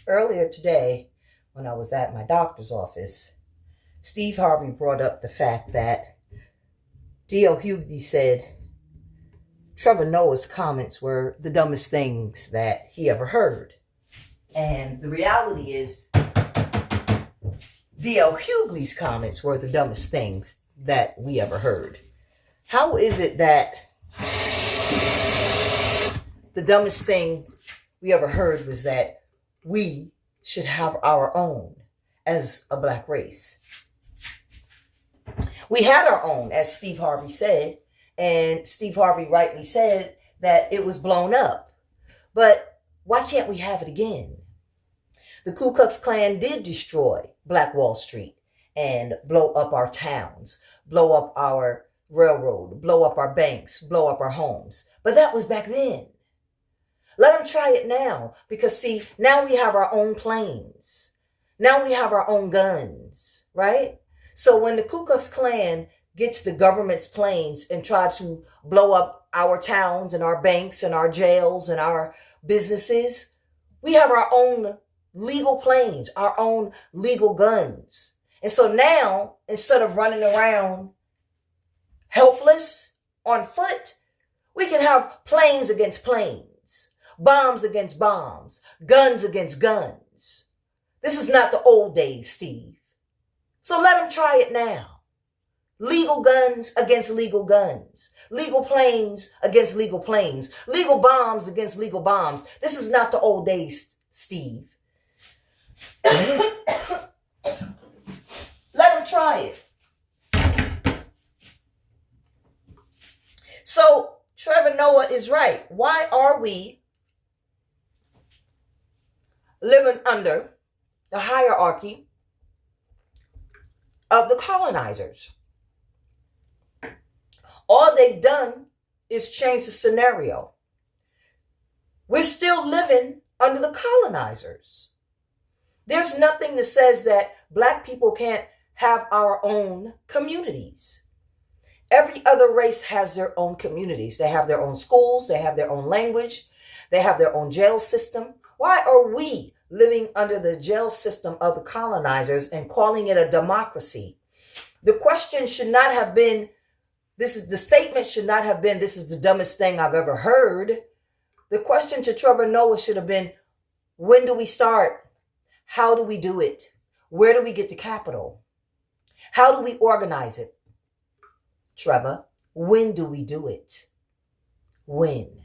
Earlier today, when I was at my doctor's office, Steve Harvey brought up the fact that D.L. Hughley said Trevor Noah's comments were the dumbest things that he ever heard. And the reality is, D.L. Hughley's comments were the dumbest things that we ever heard. How is it that the dumbest thing we ever heard was that we should have our own as a black race? We had our own, as Steve Harvey said, and Steve Harvey rightly said that it was blown up. But why can't we have it again? The Ku Klux Klan did destroy Black Wall Street and blow up our towns, blow up our railroad, blow up our banks, blow up our homes. But that was back then. Let them try it now, because see, now we have our own planes. Now we have our own guns, right? So when the Ku Klux Klan gets the government's planes and try to blow up our towns and our banks and our jails and our businesses, we have our own legal planes, our own legal guns. And so now, instead of running around helpless on foot, we can have planes against planes, bombs against bombs, guns against guns. This is not the old days, Steve. So let them try it now. Legal guns against legal guns. Legal planes against legal planes. Legal bombs against legal bombs. This is not the old days, Steve. Let them try it. So Trevor Noah is right. Why are we living under the hierarchy of the colonizers? All they've done is change the scenario. We're still living under the colonizers. There's nothing that says that black people can't have our own communities. Every other race has their own communities. They have their own schools. They have their own language. They have their own jail system. Why are we living under the jail system of the colonizers and calling it a democracy? The question should not have been, the statement should not have been, this is the dumbest thing I've ever heard. The question to Trevor Noah should have been, when do we start? How do we do it? Where do we get the capital? How do we organize it? Trevor, when do we do it? When?